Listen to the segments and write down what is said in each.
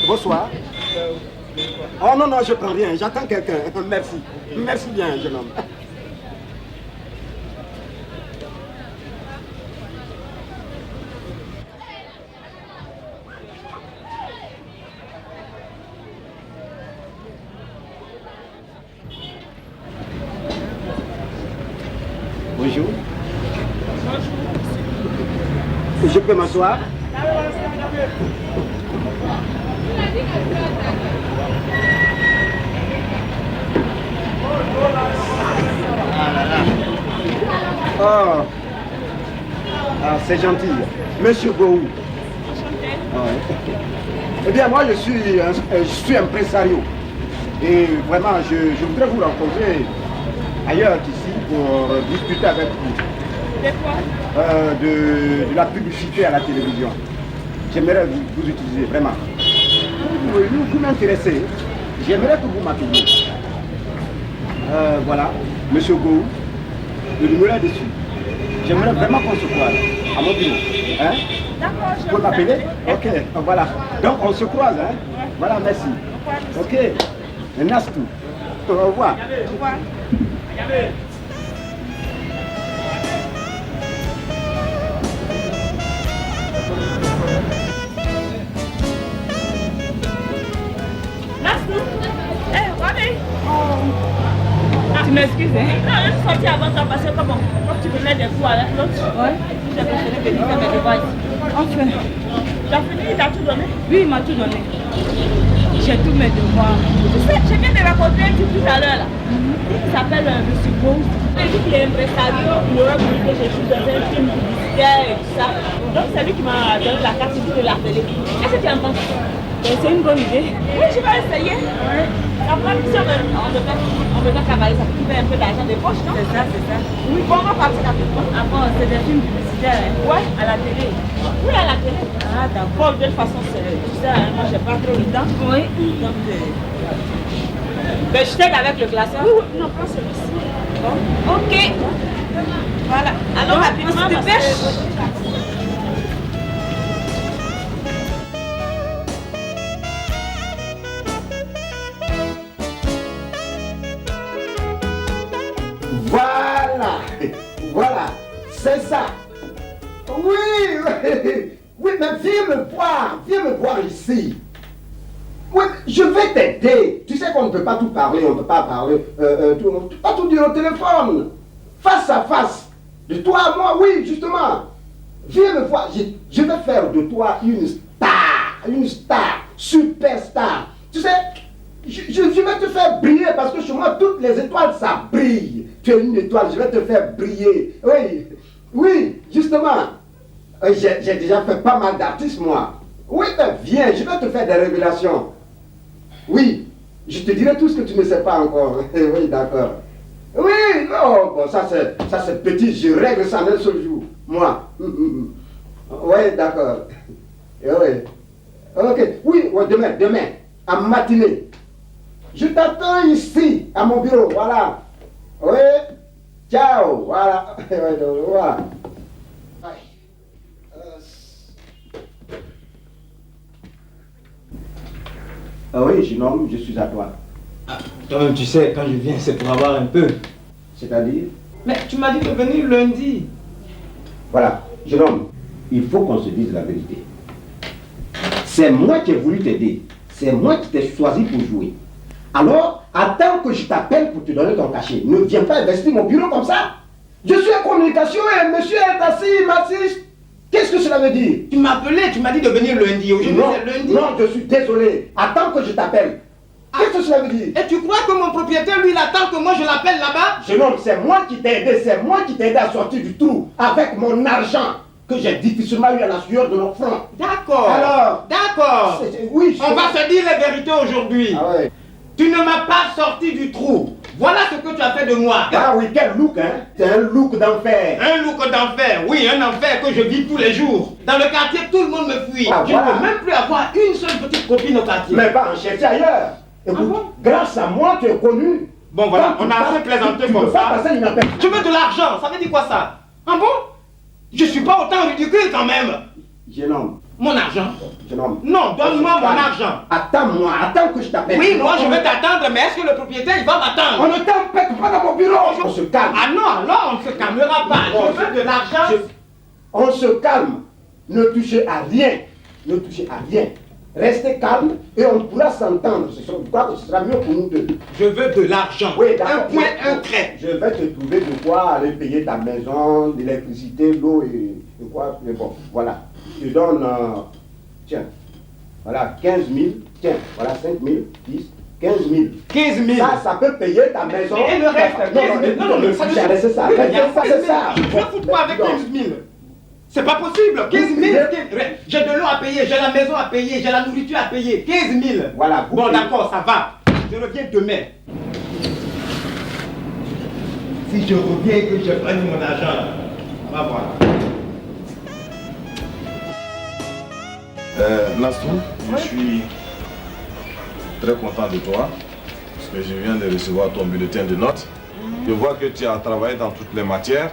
Bonsoir. Oh non, non, je prends rien. J'attends quelqu'un. Merci. Merci bien, jeune homme. Bonjour. Je peux m'asseoir? Oh, ah, c'est gentil. Monsieur Gou. Ah, ouais. Eh bien, moi, je suis impresario. Et vraiment, je voudrais vous rencontrer ailleurs qu'ici pour discuter avec vous. De quoi? De la publicité à la télévision. J'aimerais vous utiliser, vraiment. Vous m'intéressez. J'aimerais que vous m'appeliez. Voilà, Monsieur Gou, le numéro est dessus. J'aimerais vraiment qu'on se croise à mon bureau. Hein? D'accord, je vous m'appelez? Ok, voilà. Donc on se croise, hein? Ouais. Voilà, merci. Ok, merci. Au revoir. Au revoir. Tu m'excuses, hein? Non, je suis sortie avant toi parce que comme tu venais des coups avec l'autre, ouais. J'ai préféré venir faire mes devoirs ici. Enfin. Tu as fini, il t'a tout donné? Oui, il m'a tout donné. J'ai tous mes devoirs. Tu sais, je viens de raconter un truc tout à l'heure là. Il s'appelle M. Beau. Il dit qu'il est impresario, il aurait voulu que je joue dans un film publicitaire et tout ça. Donc c'est lui qui m'a donné la carte, il dit de l'appeler. Qu'est-ce que tu en penses? C'est une bonne idée. Oui, je vais essayer. Ouais. Après, si on veut travailler, ça peut faire un peu d'argent de poche, non? C'est ça, c'est ça. Oui, bon, on va partir rapidement. Ah bon, c'est des films publicitaires, hein? Ouais, à la télé. Oui, à la télé. Ah, d'accord. Bon, de toute façon, c'est tout ça, hein? Moi, j'ai pas trop le temps. Oui. Donc, ben, je t'aide avec le classeur. Oui, oui, non, prends celui-ci. Bon. Ok. Voilà. Alors, rapidement, parce que... Voilà, voilà, c'est ça. Oui, oui, oui, mais viens me voir ici. Oui, je vais t'aider. Tu sais qu'on ne peut pas tout parler, on ne peut pas parler, pas tout dire au téléphone. Face à face, de toi à moi, oui, justement. Viens me voir, je vais faire de toi une star, superstar. Tu sais, je vais te faire briller parce que chez moi, toutes les étoiles, ça brille. Tu es une étoile, je vais te faire briller. Oui, oui, justement. J'ai déjà fait pas mal d'artistes, moi. Oui, ben viens, je vais te faire des révélations. Oui, je te dirai tout ce que tu ne sais pas encore. Oui, d'accord. Oui, non, bon, ça c'est petit, je règle ça en un seul jour. Moi. Oui, d'accord. Oui. Ok, oui, ouais, demain, à matinée. Je t'attends ici, à mon bureau, voilà. Oui, ciao, voilà. Voilà. Ah oui, jeune homme, je suis à toi. Ah, toi-même, tu sais, quand je viens, c'est pour avoir un peu. C'est-à-dire? Mais tu m'as dit de venir lundi. Voilà, jeune homme, il faut qu'on se dise la vérité. C'est moi qui ai voulu t'aider. C'est moi qui t'ai choisi pour jouer. Alors, attends que je t'appelle pour te donner ton cachet. Ne viens pas investir mon bureau comme ça. Je suis en communication et monsieur est assis, il m'assiste. Qu'est-ce que cela veut dire? Tu m'as appelé, tu m'as dit de venir lundi. Aujourd'hui, c'est lundi. Non, je suis désolé. Attends que je t'appelle. Qu'est-ce que cela veut dire? Et tu crois que mon propriétaire, lui, il attend que moi je l'appelle là-bas? Jeune homme, c'est moi qui t'ai aidé. C'est moi qui t'ai aidé à sortir du trou avec mon argent que j'ai difficilement eu à la sueur de mon front. D'accord. Alors? D'accord. Oui. On va se dire les vérités aujourd'hui. Ah ouais. Tu ne m'as pas sorti du trou. Voilà ce que tu as fait de moi. Ah oui, quel look, hein? C'est un look d'enfer. Un look d'enfer, oui, un enfer que je vis tous les jours. Dans le quartier, tout le monde me fuit. Ah, je voilà. ne peux même plus avoir une seule petite copine au quartier. Mais va en chercher ailleurs. Écoute, Ah bon? grâce à moi, tu es connu. Bon voilà, Quand on tu a passes, assez plaisanté tu comme peux pas ça. passer inaperçu. Je veux de l'argent, ça veut dire quoi ça? Ah bon? Je suis pas autant ridicule quand même. Jeune homme, Mon argent? Jeune homme. Non, donne-moi mon argent. Attends-moi, attends que je t'appelle. Oui, moi je vais t'attendre, mais est-ce que le propriétaire il va m'attendre? On ne t'empêche pas dans mon bureau. On se calme. Ah non, alors on ne se calmera pas. Je veux de l'argent. On se calme. Ne touchez à rien. Ne touchez à rien. Restez calme et on pourra s'entendre. Je crois que ce sera mieux pour nous deux. Je veux de l'argent. Oui, un point, un trait. Je vais te trouver de quoi aller payer ta maison, l'électricité, l'eau et quoi. Mais bon, voilà. Je te donne, tiens, voilà, 15 000. Tiens, voilà, 5 000, 10, 15 000. 15 000. Ça peut payer ta maison. Et le reste, non, c'est ça. C'est ça. Je ne fous pas avec 15 000. C'est pas possible. 15 000. J'ai de l'eau à payer, j'ai la maison à payer, j'ai la nourriture à payer. 15 000. Voilà. Bon, d'accord, ça va. Je reviens demain. Si je reviens et que je prenne mon argent, on va voir. Nassou, je suis très content de toi parce que je viens de recevoir ton bulletin de notes. Je vois que tu as travaillé dans toutes les matières,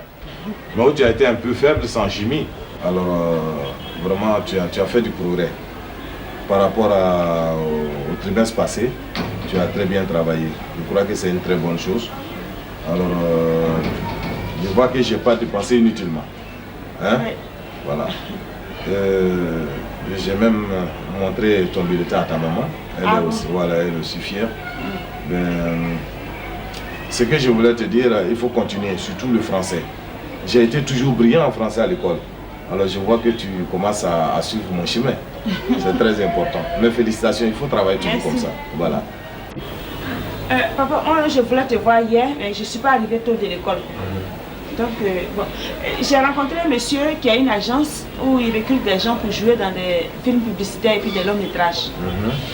mais où tu as été un peu faible sans chimie. Alors vraiment tu as fait du progrès. Par rapport au trimestre passé, tu as très bien travaillé. Je crois que c'est une très bonne chose. Alors je vois que je n'ai pas dépensé inutilement. Hein? Oui. Voilà. J'ai même montré ton bulletin à ta maman. Elle est aussi, voilà, elle est aussi fière. Ce que je voulais te dire, il faut continuer, surtout le français. J'ai été toujours brillant en français à l'école. Alors je vois que tu commences à suivre mon chemin. C'est très important. Mes félicitations, il faut travailler toujours comme ça. Voilà. Papa, moi je voulais te voir hier, mais je ne suis pas arrivée tôt de l'école. Donc, bon, j'ai rencontré un monsieur qui a une agence où il recrute des gens pour jouer dans des films publicitaires et puis des longs métrages.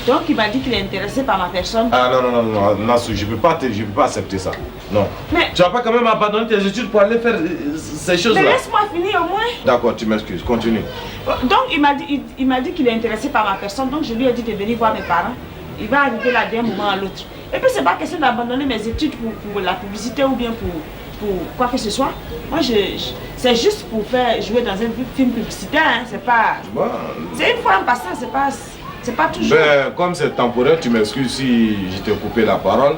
Donc, il m'a dit qu'il est intéressé par ma personne. Ah non, Nassou, je ne peux pas accepter ça. Non. Mais tu vas pas quand même abandonner tes études pour aller faire ces choses-là. Mais laisse-moi finir au moins. D'accord, tu m'excuses, continue. Donc, il m'a dit qu'il est intéressé par ma personne, donc je lui ai dit de venir voir mes parents. Il va arriver là d'un moment à l'autre. Et puis, c'est pas question d'abandonner mes études pour la publicité ou bien pour quoi que ce soit. Moi, c'est juste pour faire jouer dans un film publicitaire, hein. C'est pas... Bon. C'est une fois en passant, c'est pas toujours... Ben, comme c'est temporaire, tu m'excuses si je t'ai coupé la parole.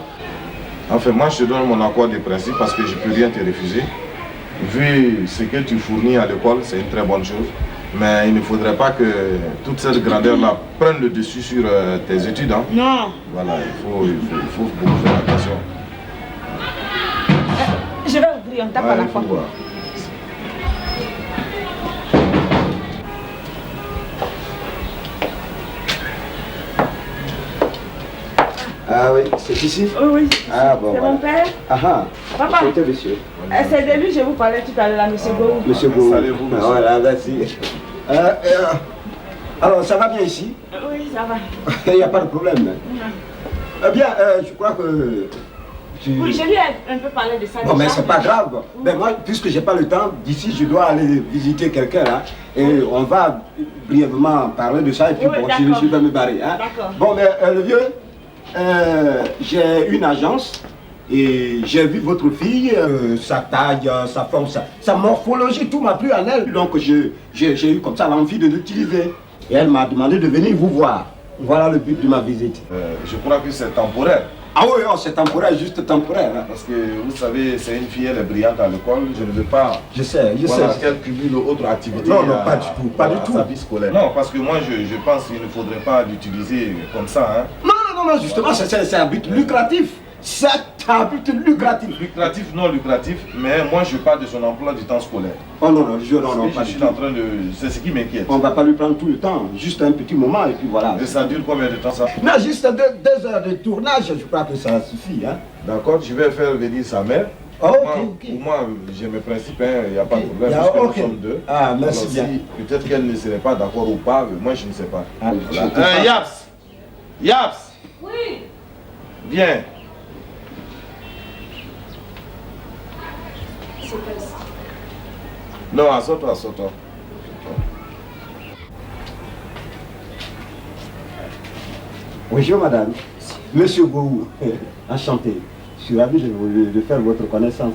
Enfin, moi, je te donne mon accord de principe parce que je ne peux rien te refuser. Vu ce que tu fournis à l'école, c'est une très bonne chose. Mais il ne faudrait pas que toute cette grandeur-là prenne le dessus sur tes études. Hein. Non. Voilà, il faut beaucoup faire attention. Je vais ouvrir, on tape à la porte. Ah oui, c'est ici? Oui. Ah bon. C'est mon père. Ah. Papa. C'était monsieur. C'est de lui, je vous parlais tout à l'heure, monsieur Gou. Monsieur Gou. Salut-vous, monsieur. Voilà, merci. Alors, ça va bien ici? Oui, ça va. Il n'y a pas de problème. Eh bien, je crois que... Oui, je lui ai un peu parlé de ça. Bon, mais c'est pas grave. Mais moi, puisque j'ai pas le temps, d'ici, je dois aller visiter quelqu'un là. Et on va brièvement parler de ça et puis bon, je vais me barrer. Hein. D'accord. Bon, mais le vieux, j'ai une agence et j'ai vu votre fille, sa taille, sa forme, sa morphologie, tout m'a plu en elle. Donc j'ai eu comme ça l'envie de l'utiliser. Et elle m'a demandé de venir vous voir. Voilà le but de ma visite. Je crois que c'est temporaire. Ah oui, c'est temporaire, juste temporaire. Hein. Parce que vous savez, c'est une fille, elle est brillante à l'école. Je ne veux pas. Je sais. Qu'elle cumule autre activité. Non, pas du tout, pas du tout. Sa vie scolaire. Non, parce que moi, je pense qu'il ne faudrait pas l'utiliser comme ça. Hein. Non, justement, c'est un but lucratif. C'est un but lucratif. Lucratif, non lucratif, mais moi je parle de son emploi du temps scolaire. Oh non, pas je suis en train de... C'est ce qui m'inquiète. On ne va pas lui prendre tout le temps, juste un petit moment et puis voilà. Et ça dure combien de temps ça? Non, juste 2 heures de tournage, je crois que ça suffit. Hein. D'accord, je vais faire venir sa mère. Oh, ok. Pour moi, j'ai mes principes, il n'y a pas de problème, parce que nous sommes deux. Ah, merci bien. Peut-être qu'elle ne serait pas d'accord ou pas, mais moi je ne sais pas. Ah, voilà. Yaps. Oui. Viens. Non, assois-toi. Bonjour madame. Monsieur Gou, enchanté. Je suis ravi de faire votre connaissance.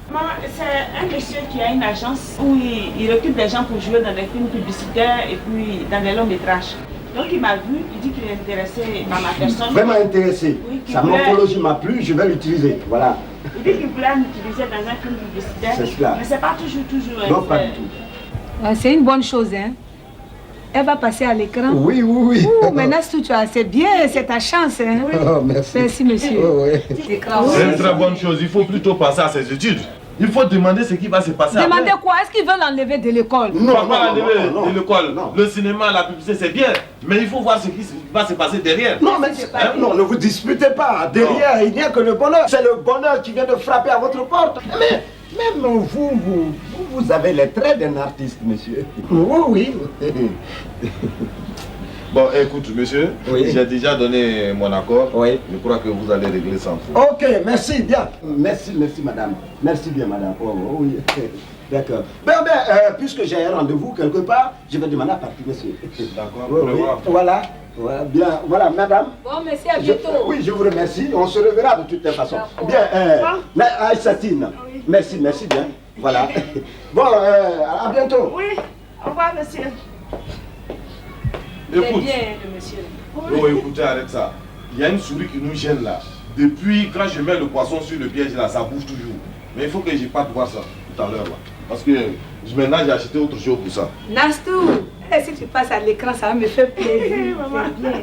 C'est un monsieur qui a une agence où il recrute des gens pour jouer dans des films publicitaires et puis dans des longs métrages. Donc il m'a vu, il dit qu'il est intéressé par ma personne. Vraiment intéressé. Oui, Sa morphologie m'a plu, je vais l'utiliser. Voilà. Il dit qu'il voulait m'utiliser dans un film publicitaire. C'est cela. Mais c'est pas toujours. Non, pas du tout. C'est une bonne chose, hein. Elle va passer à l'écran. Oui. Ouh, maintenant, c'est bien, c'est ta chance. Hein. Oh, merci. Merci, monsieur. Oui. C'est une très bonne chose. Il faut plutôt penser à ses études. Il faut demander ce qui va se passer Demandez après. quoi? Est-ce qu'ils veulent l'enlever de l'école? Non, pas l'enlever non. de l'école. Le cinéma, la publicité, c'est bien. Mais il faut voir ce qui va se passer derrière. Non, mais non, ne vous disputez pas. Derrière, il n'y a que le bonheur. C'est le bonheur qui vient de frapper à votre porte. Mais même vous avez les traits d'un artiste, monsieur. Oui. Bon, écoute, monsieur, Oui. j'ai déjà donné mon accord. Oui. Je crois que vous allez régler sans faute. Ok, merci bien. Merci, madame. Merci bien, madame. Oh, oui. D'accord. Puisque j'ai un rendez-vous quelque part, je vais demander à partir, monsieur. D'accord, Oui. Voilà, bien. Voilà, madame. Bon, merci, à bientôt. Oui, je vous remercie. On se reverra de toutes les façons. Bien, Aïssatine. Merci bien. Voilà. Bon, à bientôt. Oui, au revoir monsieur. Écoute, bien, le monsieur. oh, écoutez, arrête ça. Il y a une souris qui nous gêne là. Depuis quand je mets le poisson sur le piège là, ça bouge toujours. Mais il faut que j'y parte voir ça tout à l'heure là. Parce que maintenant j'ai acheté autre chose pour ça. Nastou, si tu passes à l'écran, ça va me faire plaisir. Maman. C'est bien.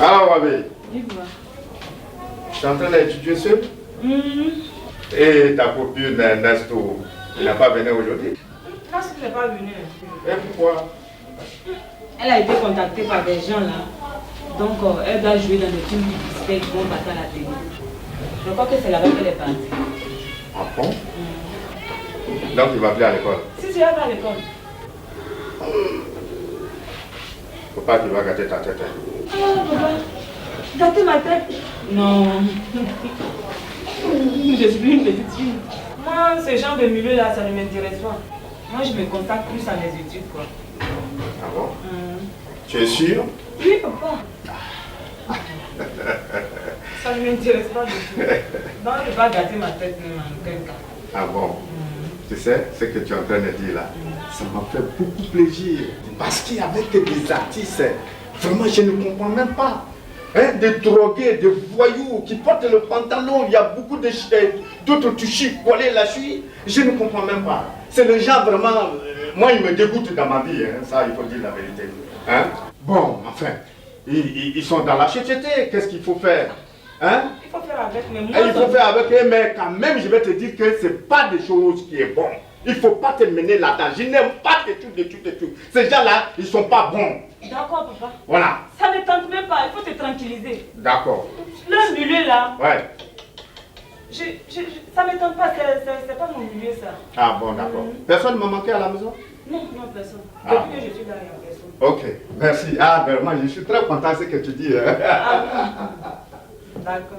Alors, Wabé, Dis-moi. tu es en train d'étudier seul? Et ta copine Nasto, elle n'a pas venu aujourd'hui? Non, ce n'est pas venu. Et pourquoi? Elle a été contactée par des gens là. Donc elle doit jouer dans des films publicitaires qui vont passer à la télé. Je crois que c'est là-bas qu'elle est partie. Ah bon? Donc tu vas plus à l'école? Si elle va à l'école. Faut pas que tu vas gâter ta tête. Hein. Ah, papa, gâter ma tête? Non. Je suis une petite fille. Moi, ce genre de milieu-là, ça ne m'intéresse pas. Moi, je me contacte plus à mes études, quoi. Ah bon? Tu es sûr? Oui, papa. Ça ne m'intéresse pas du tout. Donc, je ne vais pas gâter ma tête, même en aucun cas. Ah bon? Tu sais, ce que tu es en train de dire là, ça m'a fait beaucoup plaisir. Parce qu'avec des artistes, vraiment, je ne comprends même pas. Hein, des drogués, des voyous qui portent le pantalon, il y a beaucoup d'autres touchis collés là-dessus. Je ne comprends même pas. C'est le genre vraiment, moi il me dégoûte dans ma vie, hein, ça il faut dire la vérité. Hein? Bon, enfin, ils sont dans la société, qu'est-ce qu'il faut faire? Hein? Il faut faire avec, mais moi... Et il faut faire avec eux, mais quand même je vais te dire que c'est pas des choses qui est bon. Il faut pas te mener là-dedans. Je n'aime pas des trucs. Ces gens-là, ils sont pas bons. D'accord, papa. Voilà. Ça ne tente même pas, il faut te tranquilliser. D'accord. Le milieu là, Ouais. ça ne me tente pas, c'est pas mon milieu ça. Ah bon, d'accord. Personne ne m'a manqué à la maison? Non, personne. Ah. Depuis que je suis là, il n'y a personne. Ok, merci. Ah, vraiment, je suis très content de ce que tu dis. Hein. D'accord.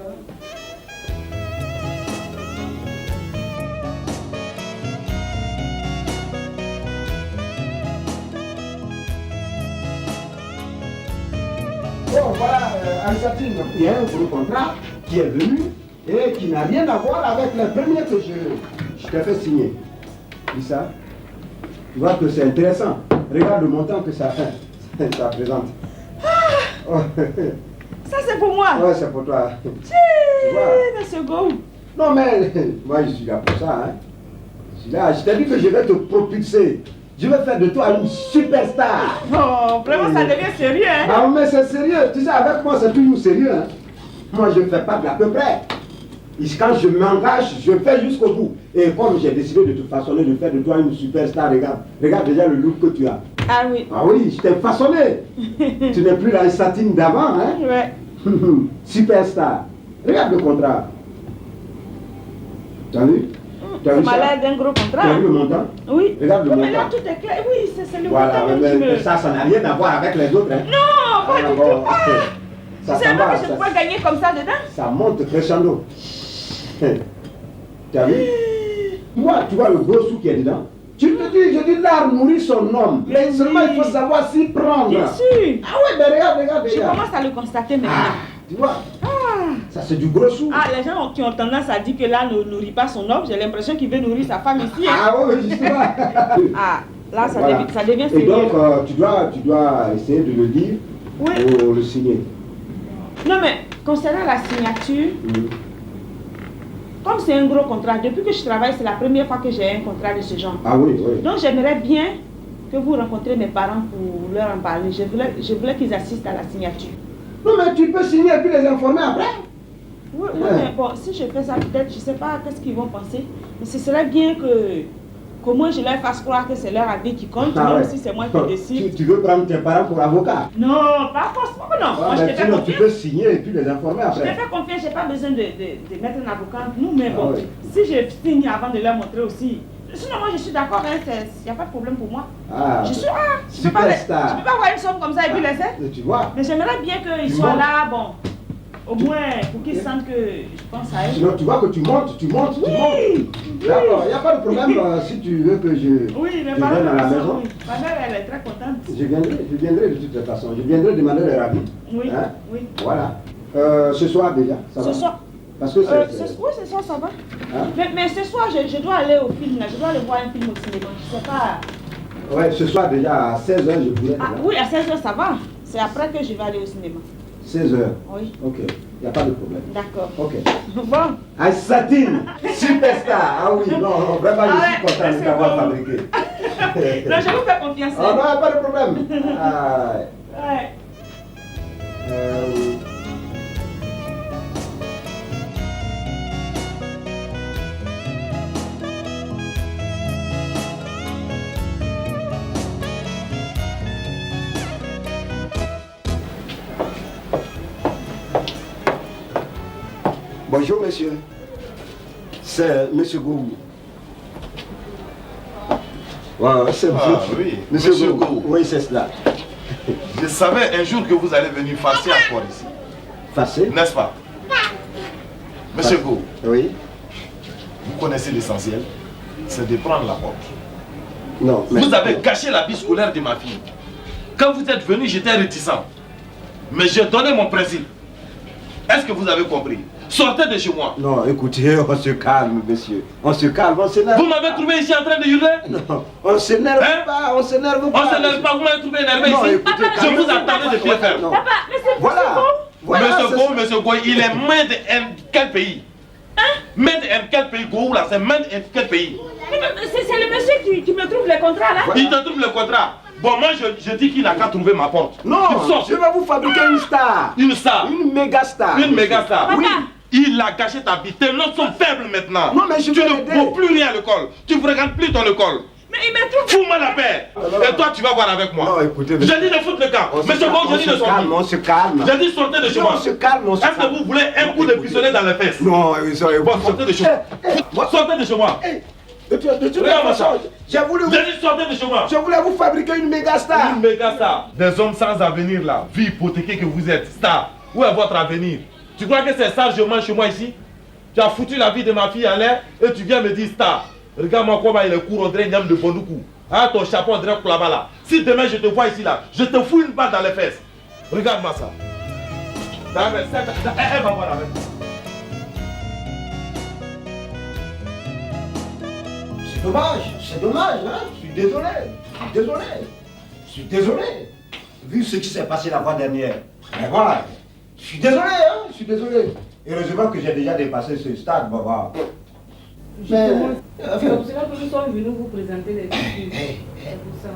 Bon, voilà, Aïssatine, il y a un gros contrat qui est venu et qui n'a rien à voir avec le premier que je t'ai fait signer. Dis ça. Tu vois que c'est intéressant. Regarde le montant que ça présente. Oh. Ça c'est pour moi. Ouais, c'est pour toi. Tu vois. C'est beau. Non, mais moi, je suis là pour ça. Hein. Je suis là. Je t'ai dit que je vais te propulser. Je vais faire de toi une superstar. Oh, vraiment, ça devient sérieux, hein? Ah, mais c'est sérieux. Tu sais, avec moi, c'est toujours sérieux. Hein. Moi, je ne fais pas de l'à peu près. Et quand je m'engage, je fais jusqu'au bout. Et comme j'ai décidé de te façonner, de faire de toi une superstar, regarde déjà le look que tu as. Ah oui. Ah oui, je t'ai façonné. Tu n'es plus la satine d'avant, hein? Ouais. Superstar. Regarde le contrat. Tu as vu? Ça m'a l'air d'un gros contrat. Tu as vu le montant? Oui. Regarde le montant. Mais là, tout est clair. Oui, c'est le Voilà, montant mais qui me... ça n'a rien à voir avec les autres. Hein. Non, pas du tout. Ça C'est vrai que je peux gagner comme ça dedans? Ça monte crescendo. Tu as vu? Moi, tu vois le gros sou qui est dedans. Tu te dis, je dis, l'art nourrit son homme. Mais seulement il faut savoir s'y prendre. Bien sûr. Ah ouais, mais regarde. Je commence à le constater maintenant. Tu vois? Ça c'est du gros sou. Ah, les gens qui ont tendance à dire que l'art ne nourrit pas son homme, j'ai l'impression qu'il veut nourrir sa femme ici. Hein? Ah oui, justement. Ah, là, Voilà. ça devient Et sérieux. donc, tu dois essayer de le lire pour le signer. Non, mais concernant la signature, comme c'est un gros contrat, depuis que je travaille, c'est la première fois que j'ai un contrat de ce genre. Ah oui, oui. Donc, j'aimerais bien que vous rencontrez mes parents pour leur en parler. Je voulais qu'ils assistent à la signature. Non, mais tu peux signer et puis les informer après. Oui, mais bon, si je fais ça, peut-être, je ne sais pas qu'est-ce qu'ils vont penser. Mais ce serait bien qu'au moins je leur fasse croire que c'est leur avis qui compte, même si c'est moi qui décide. Tu veux prendre tes parents pour avocat? Non, pas forcément, non. Moi, je te fais confiance. Tu peux signer et puis les informer après. Je te fais confiance, je n'ai pas besoin de mettre un avocat. Nous, mais bon, si je signe avant de leur montrer aussi. Sinon, moi, je suis d'accord, il n'y a pas de problème pour moi. Je suis je ne peux pas avoir une somme comme ça et puis laisser. Tu vois. Mais j'aimerais bien qu'ils soient là, bon, au moins pour qu'ils sentent que je pense à eux. Sinon, tu vois que tu montes. D'accord, il n'y a pas de problème si tu veux que je mais vienne à la maison. Ma mère, elle est très contente. Je viendrai de toute façon. Je viendrai demander leur avis. Oui, hein? oui. Voilà. Ce soir déjà, ça va? Ce soir. Parce que oui, ce soir ça va. Hein? Mais ce soir, je dois aller au film, là. Je dois aller voir un film au cinéma. Je sais pas. Ouais, ce soir déjà à 16h, je voulais. Oui, à 16h, ça va. C'est après que je vais aller au cinéma. 16h? Oui. Ok, il n'y a pas de problème. D'accord. Ok. Bon. Aïssatine, superstar. Ah oui, non, vraiment, je suis content de t'avoir fabriqué. Non, je vous fais confiance. Ah non, il n'y a pas de problème. Ouais. Oui. Bonjour, monsieur. C'est monsieur Gou. Ouais, c'est oui. Monsieur Gou. Oui, c'est cela. Je savais un jour que vous allez venir farcer encore ici. Farcer? N'est-ce pas? Monsieur Gou. Oui. Vous connaissez l'essentiel, c'est de prendre la porte. Non, mais... Vous avez gâché la vie scolaire de ma fille. Quand vous êtes venu, j'étais réticent. Mais j'ai donné mon principe. Est-ce que vous avez compris? Sortez de chez moi. Non, écoutez, on se calme, monsieur. On se calme, on s'énerve. Vous m'avez trouvé ici en train de hurler? Non, on s'énerve pas, on s'énerve pas. On s'énerve pas, vous m'avez trouvé énervé ici? Écoutez, je vous attendais de pied ferme. Papa, mais c'est voilà. Monsieur Go, il est maître de quel pays? Maître de quel pays? Go là, c'est maître de quel pays? C'est le monsieur qui me trouve les contrats là? Il te trouve le contrat. Bon, moi je dis qu'il n'a qu'à trouver ma porte. Non, je vais vous fabriquer une star. Une star? Une méga star. Une méga star? Oui. Il a gâché ta vie. Tes notes sont faibles maintenant. Non, mais je tu vais ne l'aider. vaux plus rien à l'école. Tu ne fréquentes plus ton école. Mais il me trouve... Fous-moi la paix. Et toi, tu vas voir avec moi. Non, écoutez... J'ai dit de foutre le camp. Monsieur Bon, j'ai dit de sortir. On se calme. J'ai dit sortez de chez moi. On se calme, on se calme. Est-ce que vous voulez un coup de pistolet dans les fesses? Non, bon, sortez de chez moi. Sortez de chez moi. Regarde ça. J'ai dit sortez de chez moi. Je voulais vous fabriquer une méga star. Une méga star. Des hommes sans avenir là. Vie hypothéquée que vous êtes. Star. Où est votre avenir? Tu crois que c'est ça je mange chez moi ici? Tu as foutu la vie de ma fille en l'air et tu viens me dire star. Regarde-moi comment il est court, on dirait une de Bondoukou. Ah, ton chapeau, on dirait là-bas là. Si demain je te vois ici là, je te fous une balle dans les fesses. Regarde-moi ça. Elle va voir avec moi. C'est dommage, hein. Je suis désolé. Vu ce qui s'est passé la fois dernière. Mais voilà, je suis désolé. Heureusement que j'ai déjà dépassé ce stade, Baba. C'est pour cela que nous sommes venus vous présenter les filles. C'est pour ça.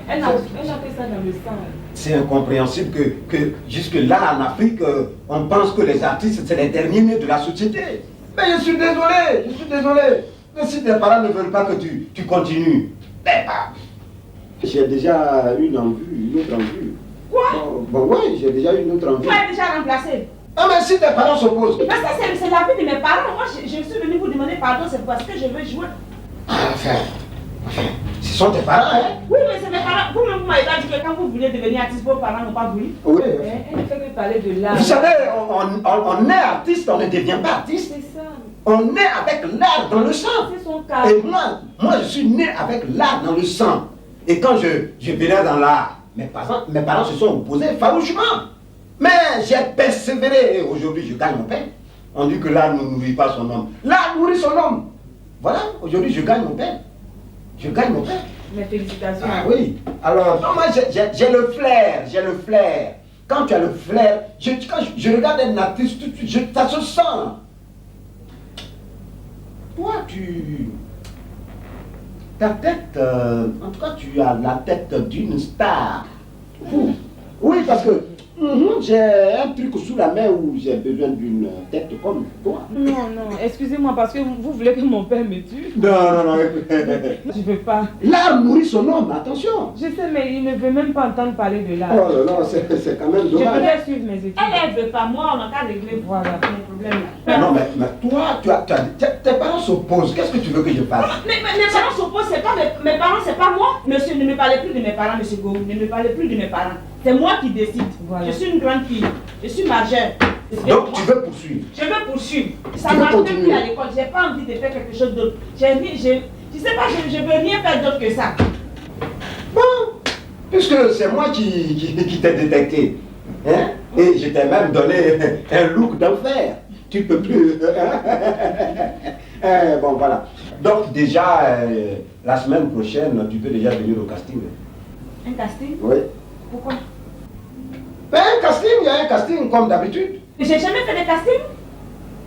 Elle a fait ça dans le sang. C'est incompréhensible que jusque là en Afrique, on pense que les artistes c'est les derniers nés de la société. Mais je suis désolé. Mais si tes parents ne veulent pas que tu continues, ben bah, j'ai déjà une autre envie. Quoi? Bon, oui, j'ai déjà une autre envie. Tu as déjà remplacé. Ah mais si tes parents s'opposent. Mais ça c'est la vie de mes parents. Moi je suis venu vous demander demander pardon, c'est parce que je veux jouer. Enfin, ce sont tes parents, hein? Oui, mais c'est mes parents. Vous-même, vous m'avez pas dit que quand vous voulez devenir artiste, vos parents n'ont pas voulu. Oui. Elle ne fait que parler de l'art. Vous savez, on est artiste, on ne devient pas artiste. C'est ça. On est avec l'art dans le sang. C'est son cas. Et moi, je suis né avec l'art dans le sang. Et quand je venais dans l'art, mes parents se sont opposés farouchement. Mais j'ai persévéré et aujourd'hui je gagne mon pain. On dit que l'art ne nourrit pas son homme. L'art nourrit son homme. Voilà, aujourd'hui je gagne mon pain. Je gagne mon pain. Mes félicitations. Ah oui. Alors, moi j'ai le flair, Quand tu as le flair, quand je regarde un artiste, tout de suite, ça se sent. Toi, ta tête, en tout cas, tu as la tête d'une star. Oui, parce que j'ai un truc sous la main où j'ai besoin d'une tête comme toi. Non, excusez-moi parce que vous voulez que mon père me tue. Non. Je veux pas. L'art nourrit son homme, attention. Je sais, mais il ne veut même pas entendre parler de l'art. Oh non, c'est quand même Je dommage. voudrais suivre mes études. Elle veut pas, moi, on n'a qu'à régler. Voilà. Mon problème là. Non, mais toi, tes parents s'opposent. Qu'est-ce que tu veux que je fasse? Mais mes parents s'opposent, c'est pas mes parents, c'est pas moi. Monsieur, ne me parlez plus de mes parents, monsieur Go. Ne me parlez plus de mes parents. C'est moi qui décide. Voilà. Je suis une grande fille. Je suis majeure. Donc tu veux poursuivre? Je veux poursuivre. Ça Tu veux marche continuer? plus à l'école. J'ai pas envie de faire quelque chose d'autre. Tu sais pas, je veux rien faire d'autre que ça. Bon, puisque c'est moi qui t'ai détecté. Hein? Et je t'ai même donné un look d'enfer. Tu peux plus. Bon, voilà. Donc déjà, la semaine prochaine, tu peux déjà venir au casting. Un casting? Oui. Pourquoi? Ben, un casting, il y a un casting comme d'habitude. J'ai jamais fait de casting.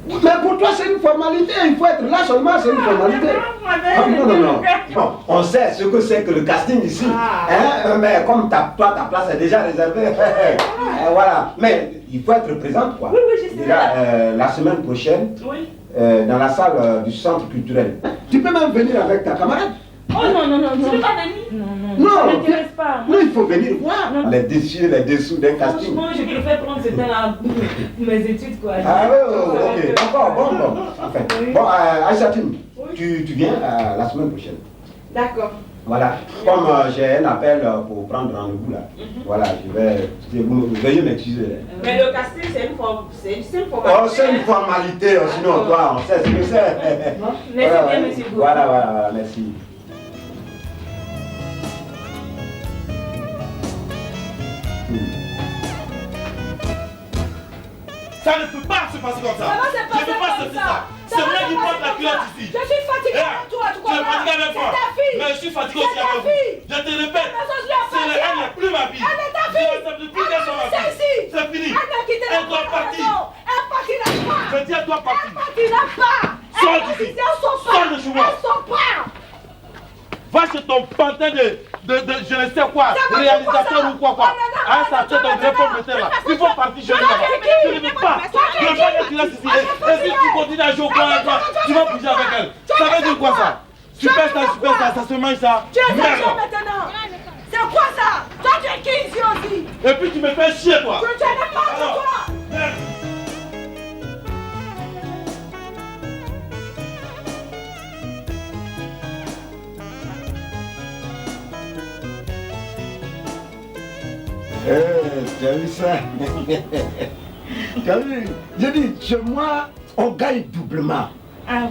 Mais pour toi, c'est une formalité. Il faut être là seulement, c'est une formalité. Non. Bon, on sait ce que c'est que le casting ici. Hein? Mais comme toi, ta place est déjà réservée. Voilà. Mais il faut être présente, quoi. Oui, je sais. Déjà, la semaine prochaine, Oui. dans la salle du centre culturel. Tu peux même venir avec ta camarade. Oh non. Tu peux pas venir? Non, ça ne m'intéresse pas. Non, il faut venir voir les dessus, les dessous d'un casting. Franchement, je préfère prendre ce temps-là pour Mes études, quoi. Ah oui, ok. D'accord, bon. Enfin, bon, Aïsatine, tu viens la semaine prochaine. D'accord. Voilà. Comme j'ai un appel pour prendre rendez-vous là. Voilà, veuillez m'excuser. Mais le casting, c'est une formalité. Oh, c'est une formalité, sinon toi, on sait ce que c'est. Merci bien, monsieur Gou. Voilà, merci. Ça ne peut pas se passer comme ça. Comment c'est Je ne peux pas comme accepter ça? ça. C'est moi qui porte la culotte ici. Je suis fatiguée avec toi, tu Tu es comprends? fatigué avec moi. C'est ta fille. Mais je suis fatigué C'est aussi ta avec vous. fille. Je te répète. Mais ça, je lui C'est appartiens. elle n'est plus ma fille. Elle est ta Je fille. n'accepte plus qu'elle soit ma C'est fille. ici. C'est fini. Elle a quitté la Elle doit partir. Elle partira pas. Je dis à toi partir. Elle partira pas. Sors Elle d'ici. elles sont pas. Sors de chez moi. Elles sont pas. Va chez ton pantin de je ne sais quoi, réalisateur ou quoi. Ah, ça tête ton greffon de là. Il faut partir chez lui là-bas. Je ne veux pas. Je ne veux pas que tu restes ici. Et si tu continues à jouer au coin avec toi, tu vas bouger avec elle. Ça veut dire quoi ça? Super ça se mange ça. Tu es Merde. sage maintenant. C'est quoi ça? Toi, tu es qui ici aussi? Et puis tu me fais chier toi. Tu n'es pas de Alors, toi. merde. Tu as vu ça? Tu as vu? Je dis, chez moi, on gagne doublement.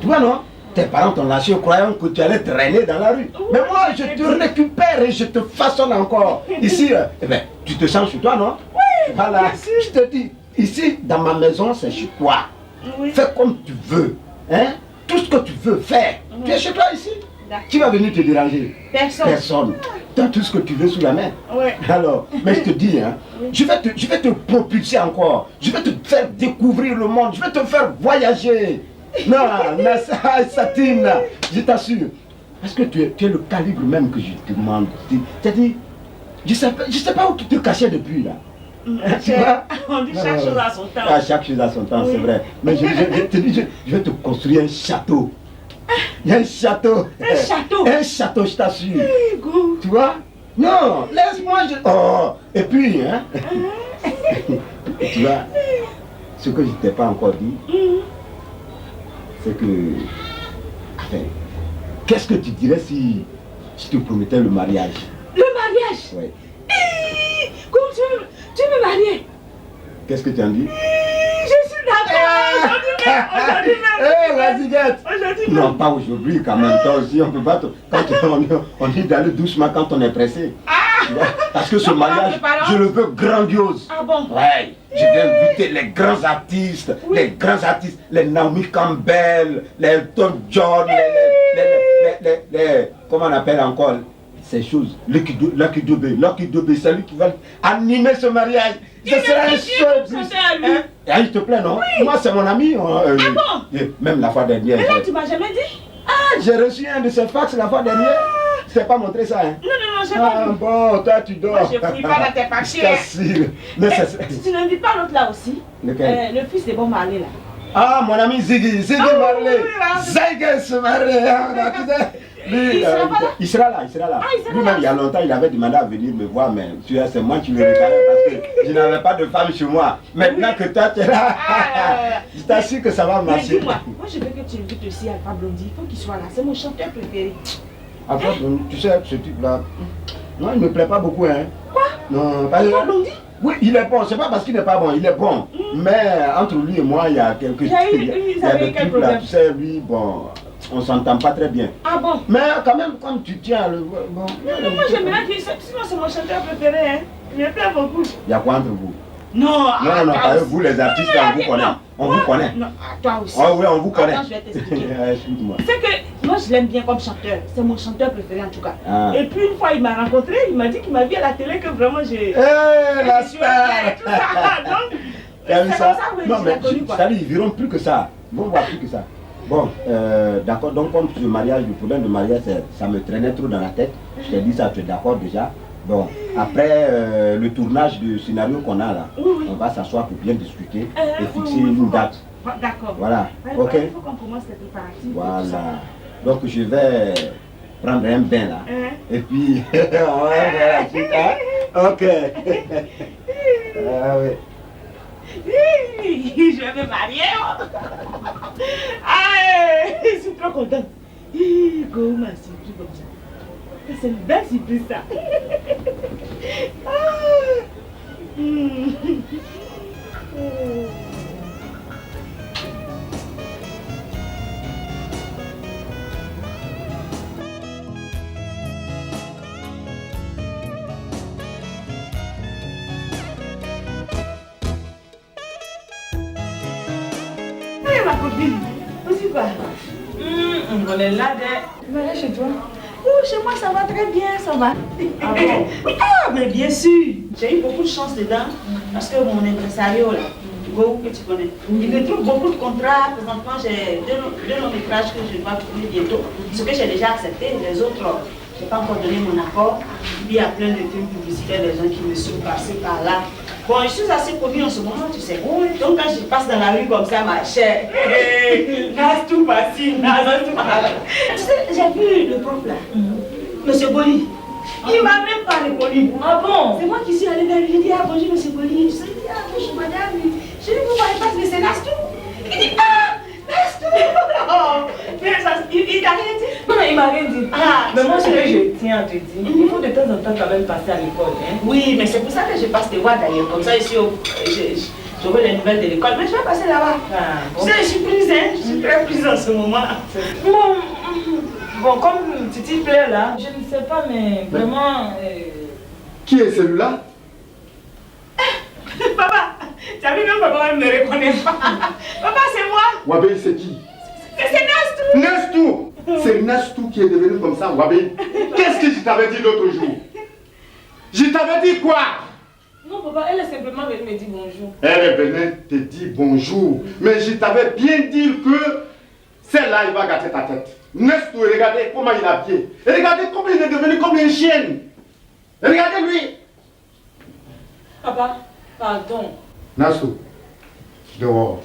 Tu vois, non? Tes parents t'ont lâché croyant que tu allais traîner dans la rue. Mais moi, je te récupère et je te façonne encore. Ici, eh ben, tu te sens chez toi, non? Oui. Voilà, je te dis, ici, dans ma maison, c'est chez toi. Oui. Fais comme tu veux. Hein? Tout ce que tu veux faire. Tu es chez toi ici? Qui va venir te déranger? Personne. Tu as tout ce que tu veux sous la main. Ouais. Alors, mais je te dis, hein, je vais te propulser encore. Je vais te faire découvrir le monde. Je vais te faire voyager. Non, mais Satine, je t'assure. Parce que tu es le calibre même que je demande. C'est-à-dire, je sais pas où tu te cachais depuis là. Tu vois? On dit chaque chose à son temps. Ah, chaque chose à son temps, c'est vrai. Mais je te dis, je vais te construire un château. Il y a un château. Un château? Un château, je t'assure. Tu vois? Non, laisse-moi. Oh, et puis, hein? Tu vois, ce que je ne t'ai pas encore dit, c'est que Enfin, qu'est-ce que tu dirais si je te promettais le mariage? Le mariage? Oui. Comment tu veux me marier? Qu'est-ce que tu en dis? Je suis d'accord. Aujourd'hui même. La ziguette. Aujourd'hui même. Non, pas aujourd'hui, quand même. Toi aussi, on peut pas. On dit d'aller doucement quand on est pressé. Parce que ce mariage, je le veux grandiose. Ah bon? Ouais. Je vais inviter les grands artistes, les Naomi Campbell, les Elton John, les comment on appelle encore ces choses, Lucky Dube, c'est lui qui va animer ce mariage. Ce sera un show. Ah, il te plaît, non? Oui. Moi, c'est mon ami. Même la fois dernière. Mais là, tu m'as jamais dit? Ah, j'ai reçu un de ces fax la fois dernière. Je t'ai pas montré ça, hein? Non, j'ai pas vu. Bon, toi, tu dors. Moi, je ne prie pas dans tes papiers. Tu n'invites pas l'autre là aussi? Lequel? Le fils de Bob Marley, là. Ah, mon ami Ziggy Marley. Ziggy Marley. Il sera là. Lui-même, il y a longtemps, il avait demandé à venir me voir, mais c'est moi qui le regardais parce que je n'avais pas de femme chez moi. Maintenant que toi, tu es là, je t'assure que ça va marcher. Mais dis-moi, moi je veux que tu invites aussi Alpha Blondy. Il faut qu'il soit là. C'est mon chanteur préféré. Alpha Blondy, tu sais, ce type-là, non, il ne me plaît pas beaucoup, hein. Quoi? Non, Alpha Blondy? Oui, il est bon. C'est pas parce qu'il n'est pas bon, il est bon. Mais entre lui et moi, il y a quelques trucs. Il y a des trucs là, tu sais, lui, bon, on s'entend pas très bien. Ah bon? Mais quand même, comme tu tiens le... Bon, moi j'aime bien qu'il... Sinon c'est mon chanteur préféré, hein. Il me plaît beaucoup. Il y a quoi entre vous? Non, vous les artistes, on vous connaît. On vous connaît. Non, toi aussi. Ah oui, on vous connaît. Attends, je vais t'expliquer. Explique-moi. C'est que moi je l'aime bien comme chanteur. C'est mon chanteur préféré en tout cas. Ah. Et puis une fois il m'a rencontré, il m'a dit qu'il m'a vu à la télé que vraiment j'ai... La star. Tout ça. Donc, t'as vu ça? Non, mais c'est-à-dire, ils verront plus que ça. Ils vont voir plus que ça. Bon, d'accord, donc comme ce mariage, le problème de mariage, ça me traînait trop dans la tête. Je t'ai dit ça, tu es d'accord déjà? Bon, après le tournage du scénario qu'on a là, on va s'asseoir pour bien discuter et fixer une date. D'accord. Voilà, ok. Il faut qu'on commence les préparatifs. Voilà. Donc je vais prendre un bain là. Et puis, on va faire la suite, hein? Ok. Ah oui. Je vais me marier. Ah, je suis trop contente. Comment c'est surpris comme ça? C'est une belle surprise ça. Ma copine, aussi quoi? On est là, tu vas aller chez toi? Oh, chez moi ça va très bien, ça va. Ah bon? Ah, mais bien sûr. J'ai eu beaucoup de chance dedans parce que mon impresario là, Go, que tu connais, il me trouve beaucoup de contrats. Présentement, j'ai deux longs métrages que je dois tourner bientôt. Ce que j'ai déjà accepté, les autres, je n'ai pas encore donné mon accord. Puis il y a plein de films publicitaires, des gens qui me suivent par-ci, par-là. Bon, je suis assez connue en ce moment, tu sais. Donc quand je passe dans la rue comme ça, ma chère, nage tout facile, nage tout facile. Tu sais, j'ai vu le prof là, Monsieur Boli. Il m'a même pas répondu. Ah bon? C'est moi qui suis allée vers lui. J'ai dit, ah bonjour Monsieur Boli. Je lui ai dit, ah bonjour madame. Je lui ai dit, vous voyez pas que c'est Nastou? Il dit, ah, Nastou. Il t'a rien dit? Non, il m'a rien dit. Ah, mais moi, ce que je tiens à te dire, il faut de temps en temps quand même passer à l'école. Hein? Oui, mais c'est pour ça que je passe te voir d'ailleurs. Comme ça, ici, j'aurai les nouvelles de l'école. Mais je vais passer là-bas. Ah, bon. Tu sais, je suis prise, hein. Je suis très prise en ce moment. Bon, comme Titi plaît là, je ne sais pas, mais vraiment... Qui est celui-là? Papa, tu as vu même papa ne me reconnaît pas. Papa, c'est moi. Wabé, c'est qui? C'est Nastou. Nastou. C'est Nastou qui est devenu comme ça, Wabé. Qu'est-ce que je t'avais dit l'autre jour? Je t'avais dit quoi? Non, papa, elle est simplement venue me dire bonjour. Elle est venue te dire bonjour. Mais je t'avais bien dit que celle-là, il va gâter ta tête. Nastou, regardez comment il a habillé. Et regardez comment il est devenu comme une chienne. Regardez-lui. Papa, pardon. Nastou, dehors.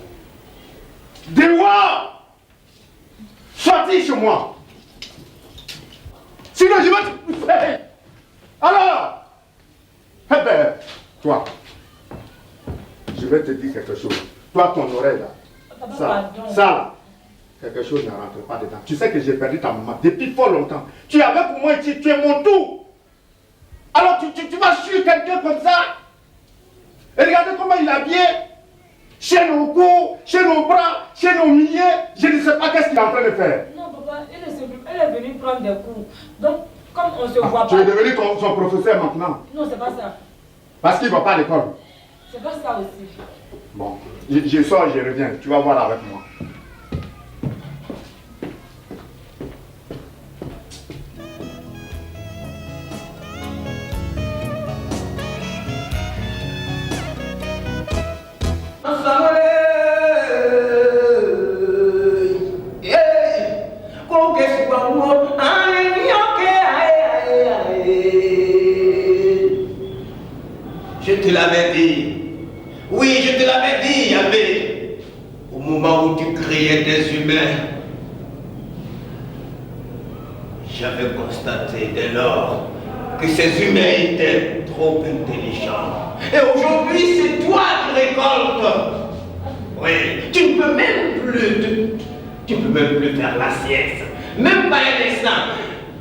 Dehors! Sortis chez moi. Sinon, je vais te faire. Alors, eh ben, toi, je vais te dire quelque chose. Toi, ton oreille là. Papa, Ça, pardon. ça là. Quelque chose ne rentre pas dedans. Tu sais que j'ai perdu ta maman depuis fort longtemps. Tu es avec moi ici, tu es mon tout. Alors tu vas suivre quelqu'un comme ça. Et regardez comment il est habillé. Chaîne au cou, chaîne au bras, chaîne au milieu. Je ne sais pas qu'est-ce qu'il est en train de faire. Non, papa, elle est venue prendre des cours. Donc, comme on se voit pas... Tu es devenu son professeur maintenant. Non, c'est pas ça. Parce qu'il ne va pas à l'école. C'est pas ça aussi. Bon, je sors, je reviens. Tu vas voir avec moi. Je te l'avais dit. Oui, je te l'avais dit, Yahvé. Au moment où tu créais des humains, j'avais constaté dès lors que ces humains étaient trop intelligents. Et aujourd'hui, c'est toi qui récoltes. Oui, tu ne peux même plus faire la sieste. Même pas un instant.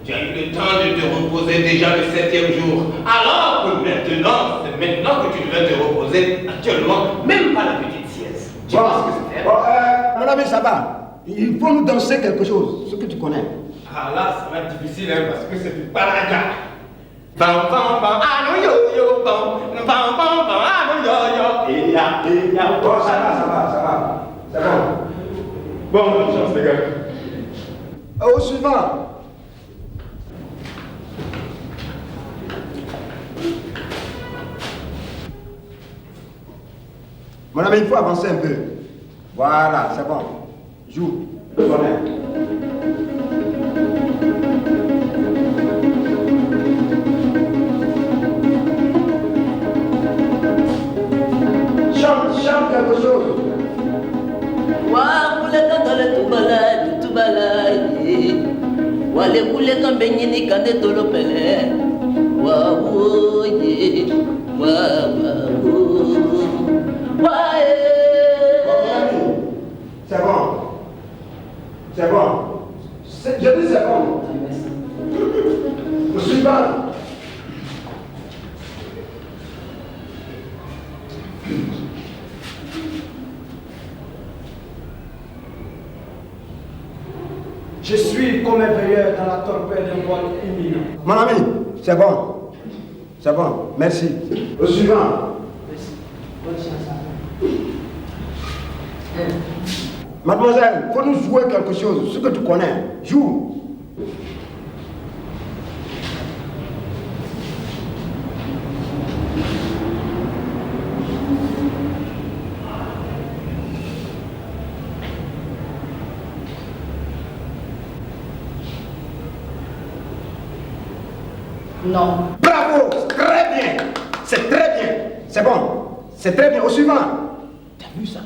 Tu as eu le temps de te reposer déjà le 7e jour. Alors que maintenant, c'est maintenant que tu devais te reposer. Actuellement, même pas la petite sieste. Tu vois ce que c'est faire? Mon ami, ça va. Il faut nous danser quelque chose, ce que tu connais. Ah là, ça va être difficile hein, parce que c'est du paraga. Bam bam bam, ah non yo yo bam, bam bam bam, ah non yo yo. Et ya, Bon, ça va. C'est bon. Bonne chance, les gars. Au suivant. Mon ami, il faut avancer un peu. Voilà, c'est bon. Joue. Chante quelque chose. Wale kule kambe nyini kande tolo pele wa wo ye wa C'est bon. C'est bon. Je dis c'est bon. Au suivant. Je suis comme un veilleur dans la torpeur d'un vol imminent. Mon ami, c'est bon. C'est bon. Merci. Au suivant. Merci. Bonne chance. Mademoiselle, faut nous jouer quelque chose, ce que tu connais. Joue. Non. Bravo, très bien. C'est très bien. C'est bon. C'est très bien. Au suivant. T'as vu ça?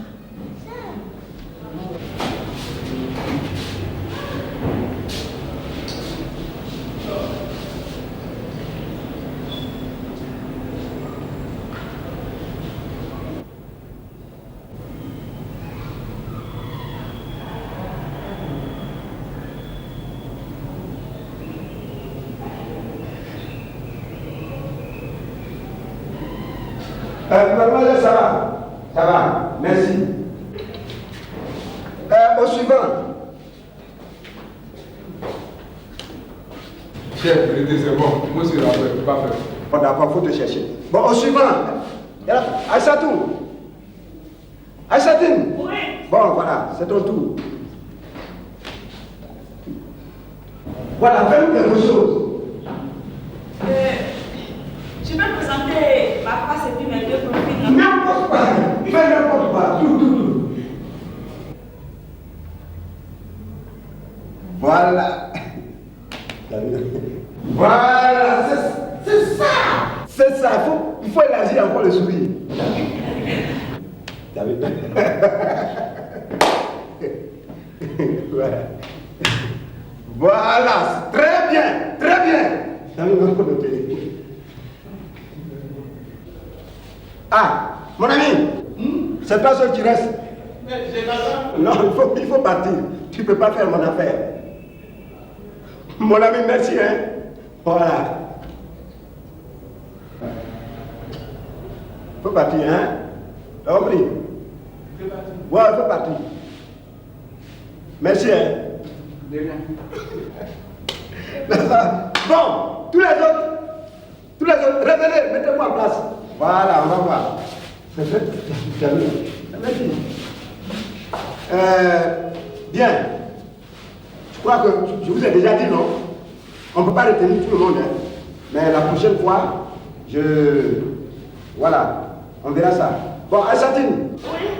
Mademoiselle, ça va. Ça va. Merci. Au suivant. Chef, c'est bon. Moi, je suis là, je ne peux pas faire. Bon, d'accord, il faut te chercher. Bon, au suivant. Aïssatou. Aïssatine. Oui. Bon, voilà, c'est ton tour. Voilà, fais-nous quelque chose. Je vais présenter ma face et puis mes deux profils. N'importe quoi. Fais n'importe quoi. Tout. Voilà. Voilà, c'est ça. C'est ça. Il faut élargir encore le sourire. T'as vu? Voilà, très bien, très bien. T'as vu encore le pays? Ah, mon ami, c'est pas ce qui reste. Mais j'ai pas ça. Non, il faut partir. tu ne peux pas faire mon affaire. Mon ami, merci, hein. Voilà. Faut partir, hein. T'as compris? Ouais, faut partir. Merci, hein. De rien. Bon, tous les autres, revenez, mettez-vous en place. Voilà, on va voir. Bien. Je crois que je vous ai déjà dit non. On ne peut pas retenir tout le monde. Hein. Mais la prochaine fois, voilà, on verra ça. Bon, Asatine,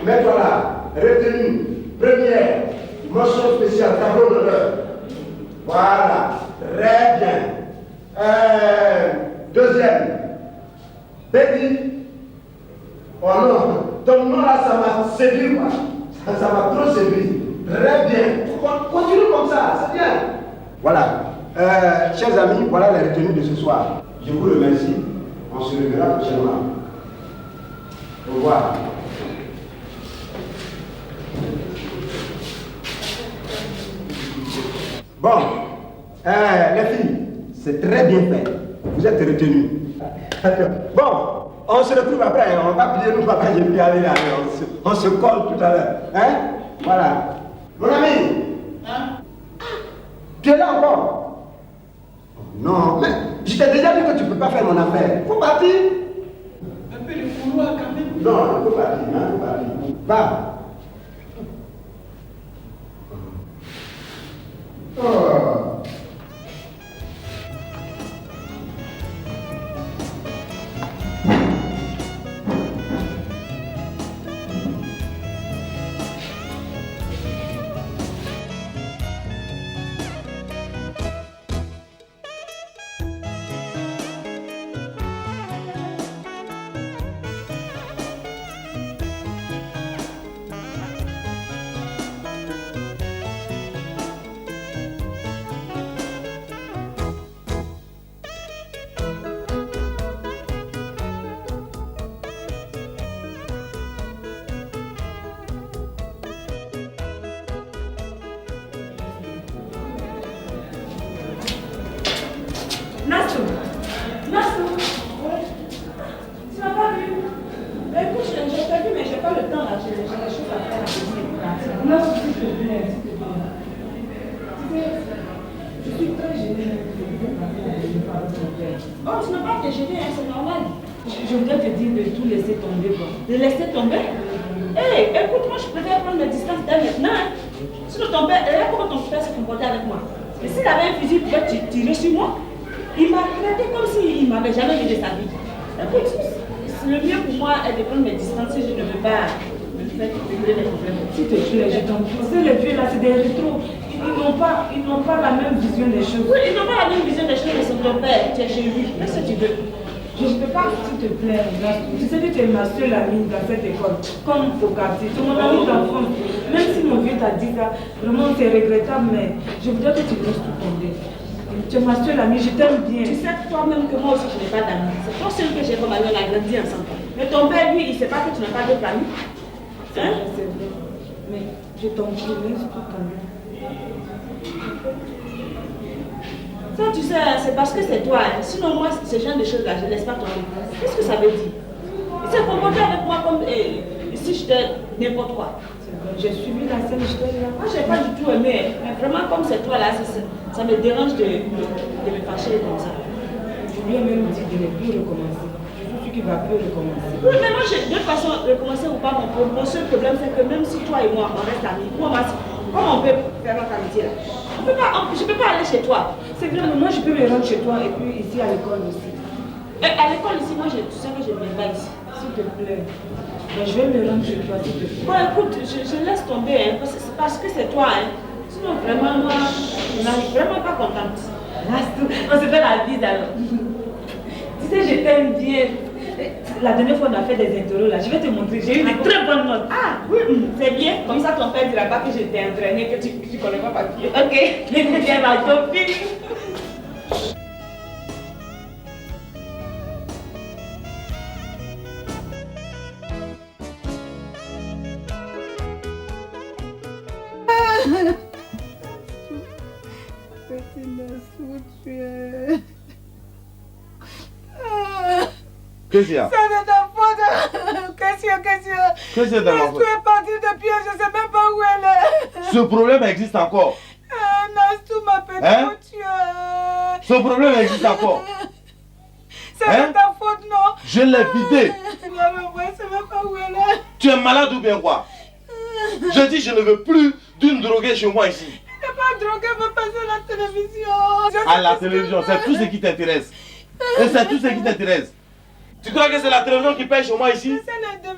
mets-toi là. Retenue. Première, mention spéciale, tableau d'honneur. Voilà, très bien. Deuxième, Baby. Oh non, ton nom là, ça m'a séduit, quoi. Ça m'a trop séduit. Très bien. Continue comme ça, c'est bien. Voilà. Chers amis, voilà les retenues de ce soir. Je vous remercie. On se reverra prochainement. Au revoir. Bon, les filles, c'est très bien fait. Vous êtes retenus. Bon, on se retrouve après. On va plier nous, papa, j'ai pu aller là. On se colle tout à l'heure. Hein? Voilà. Mon ami, hein? Tu es là encore? Non, mais je t'ai déjà dit que tu ne peux pas faire mon affaire. Faut partir. Un peu de couloir quand même. Non, il faut partir, hein, faut partir. Va. Oh. Nassou, tu m'as pas vu? Écoute, je t'ai vu, mais j'ai pas le temps là, j'ai des choses à faire à la maison. Non, s'il te plaît, s'il te plaît. Je suis très gênée de parler de ton père. Oh, tu n'as pas été gênée, hein, c'est normal. Je voudrais te dire de tout laisser tomber, quoi. De laisser tomber? Hé, écoute, moi je préfère prendre mes distances d'elle maintenant. Hein. Sinon ton père, regarde comment ton père s'est comporté avec moi. Et s'il avait un fusil, il pouvait tirer sur moi. Il m'a traité comme s'il ne m'avait jamais vu de sa vie. Écoute, le mieux pour moi est de prendre mes distances si je ne veux pas me faire brûler les problèmes. S'il te plaît, je t'en prie. C'est les vieux là, c'est des rétros. Ils n'ont pas la même vision des choses. Oui, ils n'ont pas la même vision des choses, mais c'est ton père. Tu es chez lui. Qu'est-ce que tu veux? Je ne peux pas, s'il te plaît. Tu sais que tu es ma seule amie dans cette école, comme au quartier. Tu es mon amie d'enfance. Même si mon vieux t'a dit ça, vraiment c'est regrettable, mais je voudrais que tu laisses tout tomber. Tu es ma seule amie, je t'aime bien. Tu sais toi-même que moi aussi je n'ai pas d'amis. C'est toi seul que j'ai comme amie, on a grandi ensemble. Mais ton père, lui, il ne sait pas que tu n'as pas d'autres amis. Hein? C'est vrai. Mais je t'en prie, laisse tout tomber. Ça, tu sais, c'est parce que c'est toi. Hein. Sinon, moi, ce genre de choses-là, je ne laisse pas tomber. Qu'est-ce que ça veut dire? Il s'est comporté avec moi comme si j'étais n'importe quoi. J'ai suivi la scène, j'étais là. Moi, je n'ai pas du tout aimé. Mais vraiment, comme c'est toi là, ça me dérange de me fâcher comme ça. Je lui ai même dit de ne plus recommencer. Je suis sûr qu'il ne va plus recommencer. Oui, mais moi, de toute façon, recommencer ou pas, mon seul problème, c'est que même si toi et moi, on reste amis, comment on peut faire notre amitié là? Je ne peux pas aller chez toi. C'est vrai, mais moi, je peux me rendre chez toi et puis ici à l'école aussi. Et à l'école ici, moi, tu sais que je ne viens pas ici. S'il te plaît. Ben, je vais me rendre chez toi, s'il te plaît. Bon, écoute, je laisse tomber, hein, parce que c'est toi, hein. Sinon, vraiment, moi, je n'arrive vraiment pas contente. On se fait la bise alors. Tu sais, je t'aime bien. La dernière fois, on a fait des interros là. Je vais te montrer. J'ai eu des très bonnes notes. Ah, oui, c'est bien. Comme ça, ton père ne dira pas que je t'ai entraîné, que tu ne connais pas papier. Ok. Viens, ma copine. petit Nassou, tu es... Qu'est-ce qu'il y a? C'est de ta faute. Qu'est-ce que c'est de ma faute? Nassou est partie depuis, je ne sais même pas où elle est. Ce problème existe encore. Nassou, ma petite, Hein? tu es... Ce problème existe encore. C'est Hein? de ta faute, non? Je l'ai vidé. Je ne sais même pas où elle est. Tu es malade ou bien quoi? Je dis je ne veux plus d'une droguée chez moi ici. Je n'ai pas drogué, je veux passer à la télévision. À la télévision, c'est tout ce qui t'intéresse. Et c'est tout ce qui t'intéresse. Tu crois que c'est la télévision qui paye chez moi ici?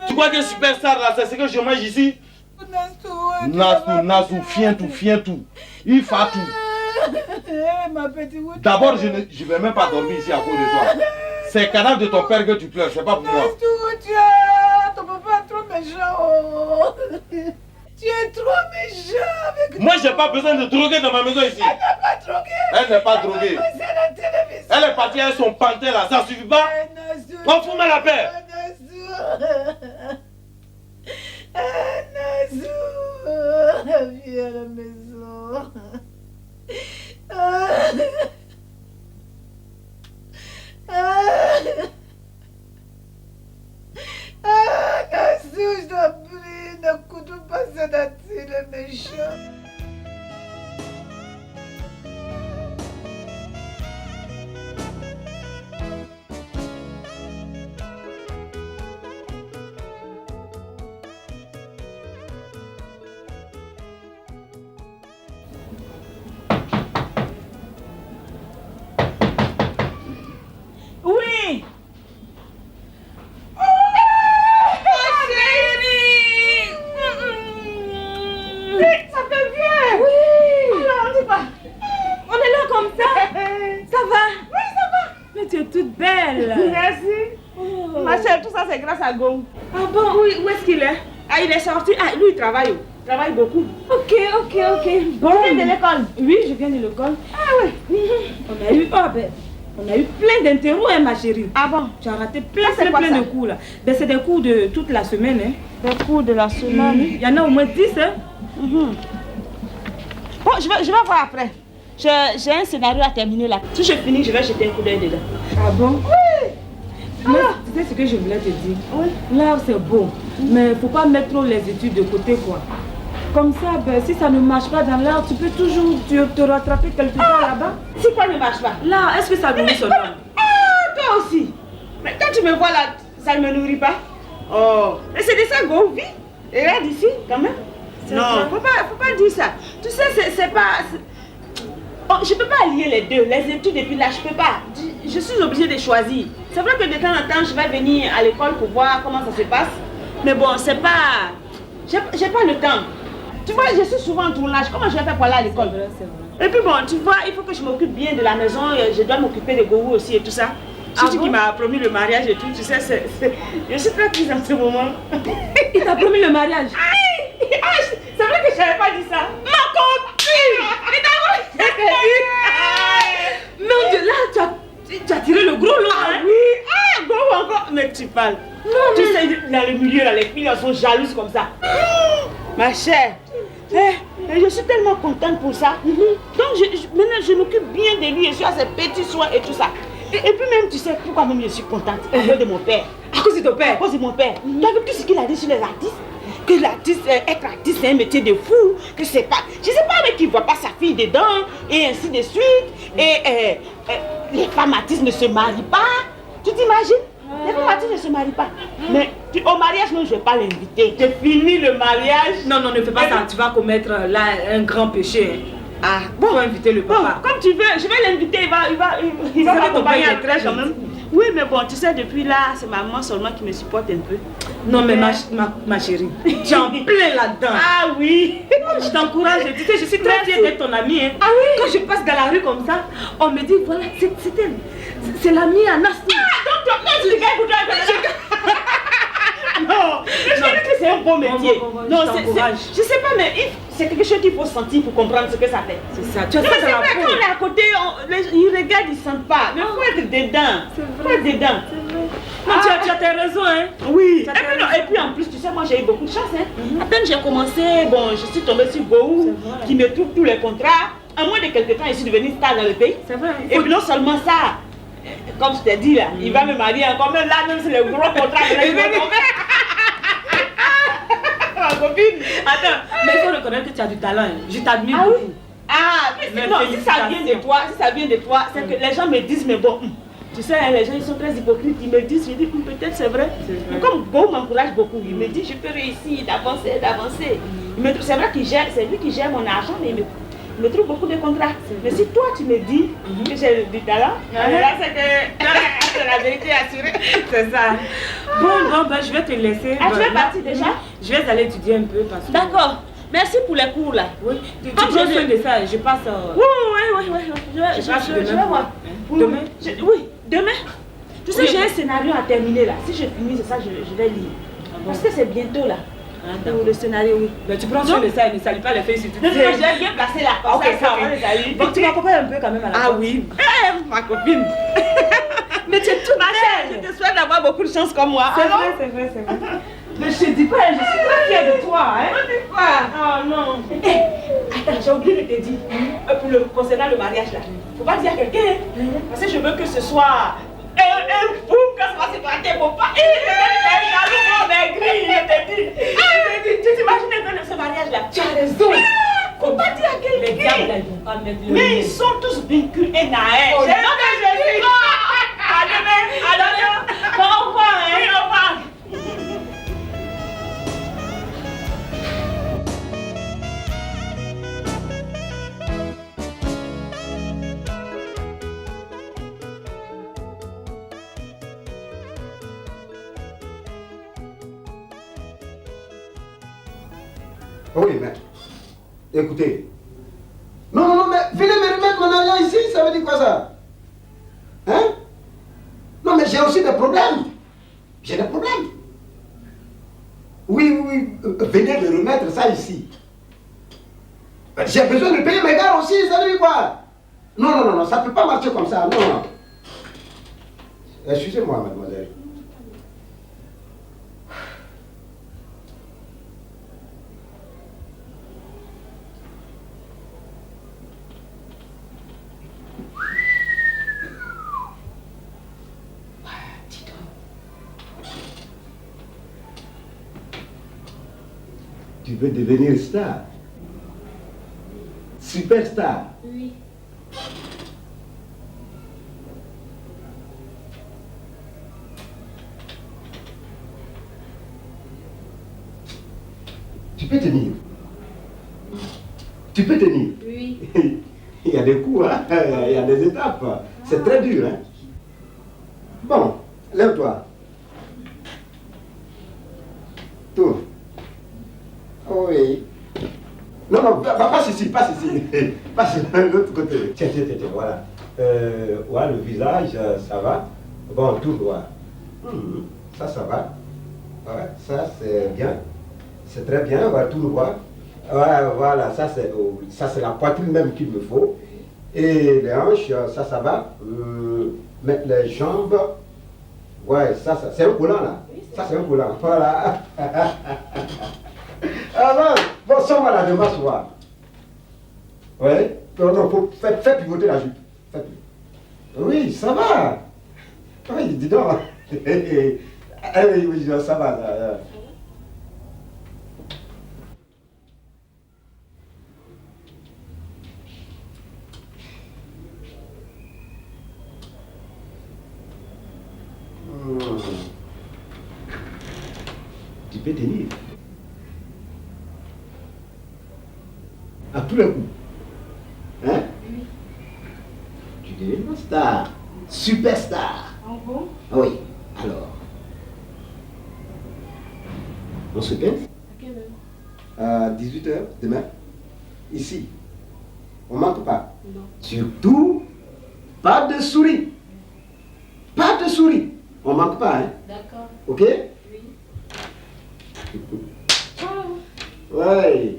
Tu crois que Superstar là, c'est ce que je mange ici? Nassou, viens tout. Il fait tout. D'abord, je ne vais même pas dormir ici à cause de toi. C'est le cadavre de ton père que tu pleures, c'est pas pour moi. Ton papa est trop méchant. Tu es trop méchant avec moi. Moi, j'ai pas besoin de droguer dans ma maison ici. Elle n'a pas drogué. Elle n'est pas droguée. Elle est partie avec son pantin là, ça suffit pas? On fout mal la paix. Nassou, viens à la maison. Nassou, je t'en prie, ne coûte pas ça d'attirer le méchant. Oui. Ça fait bien. Oui. Alors, on dit quoi? On est là comme ça. Ça va? Oui, ça va. Mais tu es toute belle. Merci. Oh. Ma chère, tout ça c'est grâce à Gong. Ah bon? Oui, où est-ce qu'il est? Ah, il est sorti. Ah, lui, il travaille. Il travaille beaucoup. Ok. Bon. Tu viens de l'école? Oui, je viens de l'école. Ah oui. On a eu plein d'interros, hein, ma chérie. Ah bon? Tu as raté plein de cours là. Ben, c'est des cours de toute la semaine. Hein. Des cours de la semaine? Il y en a au moins 10. Hein. Bon, je vais voir après. J'ai un scénario à terminer là. Si je finis, je vais jeter un coup d'œil dedans. Ah bon? Oui. Mais tu sais ce que je voulais te dire? Oui. L'art c'est beau, mais il ne faut pas mettre trop les études de côté quoi. Comme ça, ben, si ça ne marche pas dans l'art, tu peux toujours te rattraper quelque part là-bas. Si quoi ne marche pas? Là, est-ce que ça nourrit son âme? Ah, toi aussi. Mais quand tu me vois là, ça ne me nourrit pas. Oh, mais c'est de ça qu'on vit. Et regarde ici, quand même. Non, faut pas dire ça. Tu sais, c'est pas... Oh, je peux pas lier les deux, les études et puis là, je peux pas. Je suis obligée de choisir. C'est vrai que de temps en temps, je vais venir à l'école pour voir comment ça se passe. Mais bon, c'est pas... J'ai pas le temps. Tu vois, je suis souvent en tournage. Comment je vais faire pour aller à l'école? Et puis bon, tu vois, il faut que je m'occupe bien de la maison. Je dois m'occuper de Gourou aussi et tout ça. Surtout qui m'a promis le mariage et tout. Tu sais, je suis très triste en ce moment. Il t'a promis le mariage? C'est vrai que je n'avais pas dit ça. Ma copine! Mon Dieu, là, tu as tiré le gros lot. Ah oui! Ah, Gourou encore. Mais tu parles. Non, tu sais, dans le milieu, là, les filles elles sont jalouses comme ça. Ma chère, je suis tellement contente pour ça. Donc, maintenant, je m'occupe bien de lui. Je suis à ses petits soins et tout ça. Et puis même, tu sais pourquoi même je suis contente? À cause de mon père. À cause de ton père? À cause de mon père. Tu as vu tout ce qu'il a dit sur les artistes? Que l'artiste, être artiste, c'est un métier de fou. Que c'est pas... Je sais pas, mais qu'il ne voit pas sa fille dedans. Et ainsi de suite. Et les femmes artistes ne se marient pas. Tu t'imagines? Les femmes artistes ne se marient pas. Mais au mariage, non, je ne vais pas l'inviter. J'ai fini le mariage. Non, ne fais pas ça. Tu vas commettre là un grand péché. Ah, bon. Tu vas inviter le papa. Bon, comme tu veux, je vais l'inviter. Il va m'accompagner à très quand même. Oui, mais bon, tu sais, depuis là, c'est ma maman seulement qui me supporte un peu. Non, mais ma chérie, tu es en plein là-dedans. Ah oui. Je t'encourage. Tu sais, je suis très fière d'être ton amie. Hein. Ah oui. Quand je passe dans la rue comme ça, on me dit, voilà, c'est l'amie à Nassou. Ah, donc tu es pour toi. Non, je sais que c'est un bon métier. Non, je sais pas, mais c'est quelque chose qu'il faut sentir pour comprendre ce que ça fait. C'est ça, tu as ça dans la peau. Quand on est à côté, ils regardent, ils sentent pas. Mais il faut être dedans. C'est vrai. Faut être dedans. Non, tu as tes raisons, hein. Oui. Et puis en plus, tu sais, moi j'ai eu beaucoup de chance. Hein. À peine j'ai commencé, bon, je suis tombée sur Gourou qui me trouve tous les contrats. En moins de quelques temps, je suis devenue star dans le pays. C'est vrai. Et puis non seulement ça, comme je t'ai dit là, il va me marier encore. Même là, même c'est le gros contrat que là, il va tomber. Ma copine. Attends, mais il faut reconnaître que tu as du talent. Je t'admire beaucoup. Ah, mais non, si ça vient de toi, c'est que les gens me disent, mais bon, tu sais, les gens ils sont très hypocrites, ils me disent, je dis, peut-être c'est vrai. Mais comme Go m'encourage beaucoup, il me dit, je peux réussir, d'avancer. C'est vrai qu'il gère, c'est lui qui gère mon argent, mais il me trouve beaucoup de contrats. Mais si toi tu me dis que j'ai du talent, là c'est que c'est la vérité assurée. C'est ça. Bon, ben, je vais te laisser. Ah, tu vas partir déjà? Je vais aller étudier un peu parce que... D'accord. Merci pour les cours là. Oui. Tu prends soin de ça, je passe... Oui. Je vais voir. Demain? Oui, demain. Tu sais, j'ai un scénario à terminer là. Si je finis, c'est ça, je vais lire. Parce que c'est bientôt là. Pour le scénario, oui. Mais tu prends soin de ça et ne salue pas les filles surtout. Non, j'ai bien placé là. Ok, ça va les saluer. Donc tu m'accompagnes un peu quand même à la Ah oui. Ma copine. Mais tu es toute belle. Je te souhaite d'avoir beaucoup de chance comme moi. C'est vrai. Mais je te dis pas, je suis très fière de toi. Hein? Oh non. Attends, j'ai oublié de te dire. Concernant le mariage là, faut pas dire à quelqu'un. Parce que je veux que ce soit un fou quand ça va se passer mon papa. Tu t'imagines ce mariage là? Tu as raison. Faut pas dire à quelqu'un. Les diables là, ils vont pas mettre le... Mais ils sont tous vaincus un à un. À demain. Au revoir. Au revoir. Oui, mais écoutez. Non, mais venez me remettre mon argent ici, ça veut dire quoi ça? Hein? Non, mais j'ai aussi des problèmes. J'ai des problèmes. Oui, venez me remettre ça ici. J'ai besoin de payer mes gars aussi, ça veut dire quoi? Non, ça ne peut pas marcher comme ça, non. Excusez-moi, mademoiselle. Tu veux devenir star? Superstar? Oui. Tu peux tenir? Tu peux tenir? Oui. Il y a des coups, hein? Il y a des étapes. C'est très dur, hein? Bon, lève-toi. Tourne. Oui. Non, passe ici. Passe de l'autre côté. Tiens, voilà. Voilà le visage, ça va. Bon, tout droit. Ça va. Ouais, ça c'est bien. C'est très bien, voilà, tout droit. Voilà, ça c'est la poitrine même qu'il me faut. Et les hanches, ça va. Mettre les jambes. Ouais, ça c'est un collant là. Ça c'est un collant. Voilà. Alors, bon, sors-moi la demande, soir. Ouais. Non, fais pivoter la jupe. Oui, ça va. Oui, dis donc. Oui, ça va. Tu peux tenir. À tous les coups. Hein? Oui. Tu deviens une star. Superstar. En gros? Oui. Alors. On se quitte? À quelle heure? À 18h demain. Ici. On manque pas. Non. Surtout, pas de souris. Pas de souris. On manque pas, hein? D'accord. Ok? Oui. Ouais.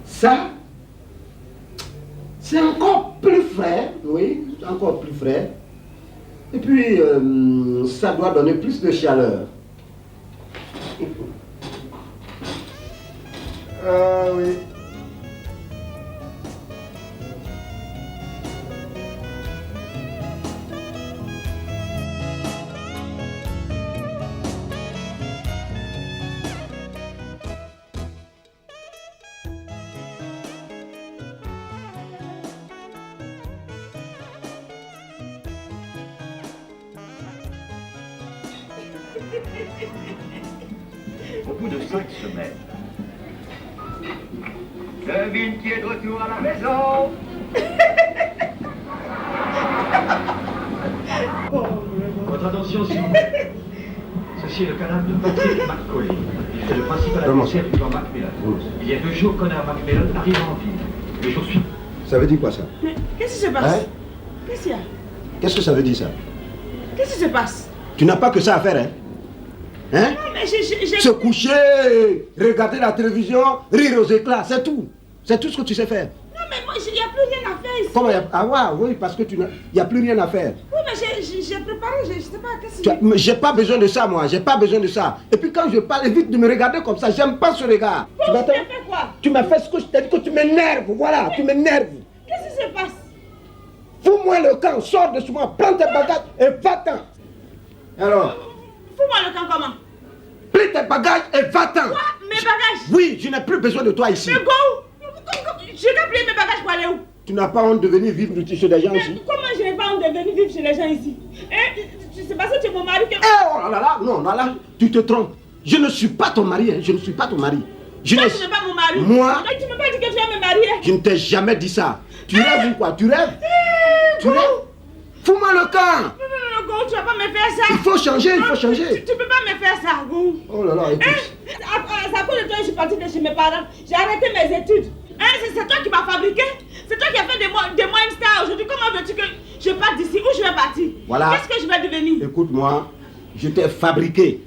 Ça, c'est encore plus frais, oui, encore plus frais. Et puis, ça doit donner plus de chaleur. Ah oui. Au bout de 5 semaines, Kevin qui est de retour à la maison. Votre attention, s'il vous plaît. Ceci est le cadavre de Patrick McCauley. Il est le principal adversaire du plan Macmillan. Il y a 2 jours, Connor McMillan arrive en ville. Le jour suivant. Ça veut dire quoi ça? Qu'est-ce qui se passe? Hein? Qu'est-ce qu'il y a? Qu'est-ce que ça veut dire ça? Qu'est-ce qui se passe? Tu n'as pas que ça à faire, hein? Hein? Non, mais j'ai... Se coucher, regarder la télévision, rire aux éclats, c'est tout. C'est tout ce que tu sais faire. Non, mais moi, il n'y a plus rien à faire ici. Comment Ah ouais, oui, parce que il n'y a plus rien à faire. Oui, mais j'ai préparé, je ne sais pas, qu'est-ce que... J'ai pas besoin de ça, moi, j'ai pas besoin de ça. Et puis quand je parle, évite de me regarder comme ça, j'aime pas ce regard. Bon, tu m'as fait quoi? Tu m'as fait ce que je t'ai dit, que tu m'énerves, voilà, tu m'énerves. Qu'est-ce qui se passe? Fous-moi le camp, sors de chez moi, prends tes bagages et va-t'en. Alors? Fous-moi le camp comment? Plie tes bagages et va-t'en. Quoi? Mes bagages? Oui, je n'ai plus besoin de toi ici. Mais go! Je dois plier mes bagages pour aller où? Tu n'as pas honte de venir vivre chez les gens ici? Comment je n'ai pas honte de venir vivre chez les gens ici? Hein? C'est parce que tu es mon mari que... Oh là là, non, là, tu te trompes. Je ne suis pas ton mari, hein. Je ne suis pas ton mari. Tu n'es pas mon mari? Moi? Tu ne m'as pas dit que tu es me marier? Je ne t'ai jamais dit ça. Tu rêves ou quoi? Tu rêves? Tu rêves? Fous-moi le camp! Non, Go, tu vas pas me faire ça. Il faut changer, il faut changer. Tu peux pas me faire ça, Go. Oh là là, écoute. C'est à cause de toi que je suis partie de chez mes parents. J'ai arrêté mes études. C'est toi qui m'as fabriqué. C'est toi qui as fait des moines stars. Aujourd'hui, comment veux-tu que je parte d'ici? Où je vais partir? Voilà. Qu'est-ce que je vais devenir? Écoute-moi, je t'ai fabriqué.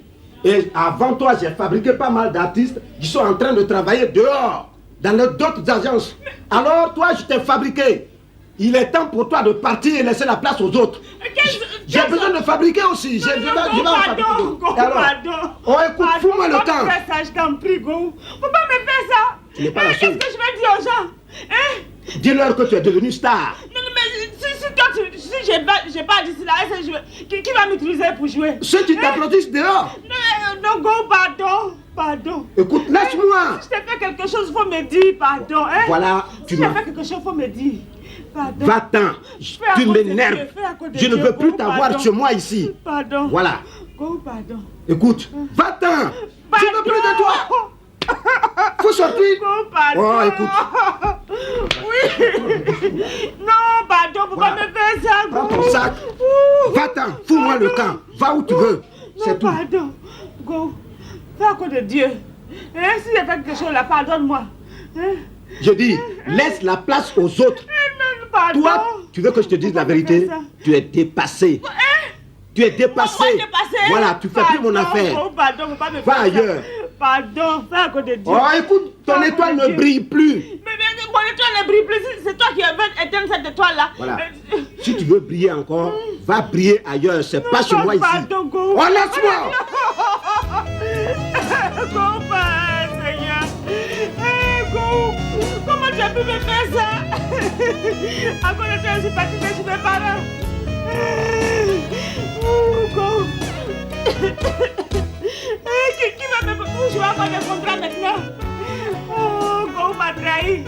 Et avant toi, j'ai fabriqué pas mal d'artistes qui sont en train de travailler dehors, dans d'autres agences. Alors toi, je t'ai fabriqué. Il est temps pour toi de partir et laisser la place aux autres. J'ai besoin de fabriquer aussi. Je vais en fabriquer. Pardon. Oh, écoute, fous-moi le camp. Fais ça, je t'en prie, Go. Faut pas me faire ça. Tu n'es pas la seule. Qu'est-ce que je vais dire aux gens? Hein? Dis-leur que tu es devenu star. Non, mais si toi, si j'ai pas dit cela, qui va m'utiliser pour jouer? Ceux qui t'applaudissent dehors. Non, Go, pardon. Écoute, laisse-moi. Si je t'ai fait quelque chose, faut me dire pardon. Hein? Voilà, si j'ai fait quelque chose, faut me dire. Pardon. Va-t'en. Tu m'énerves. Je ne veux plus t'avoir chez moi ici. Pardon. Voilà. Go, pardon. Écoute, va-t'en. Je ne veux plus de toi. Faut sortir. Go, pardon. Oh, écoute. Oui. Non, pardon, faut pas me faire ça. Prends ton sac. Va-t'en. Fous-moi le camp. Va où tu veux. C'est tout. Pardon. Go. Fais à cause de Dieu. Hein? Si j'ai fait quelque chose là, pardonne-moi. Hein? Je dis, laisse la place aux autres. Pardon. Toi, tu veux que je te dise la vérité? Tu es dépassé. Tu es dépassé. Voilà, tu fais plus mon affaire. Pardon, faut pas me Va ailleurs. Pardon, fais à cause de Dieu. Oh, écoute, ton étoile ne brille plus. Mais mon étoile ne brille plus. C'est toi qui veux éteindre cette étoile-là. Voilà. Si tu veux briller encore, va briller ailleurs. C'est pas chez moi ici. Pardon, Go. Oh, laisse-moi. Go, Seigneur. Go. Comment tu as pu me faire ça? À cause de toi, je suis partie de chez mes parents. Go. Qui va me... Où je vais avoir des contrats maintenant? Oh, Go m'a trahi.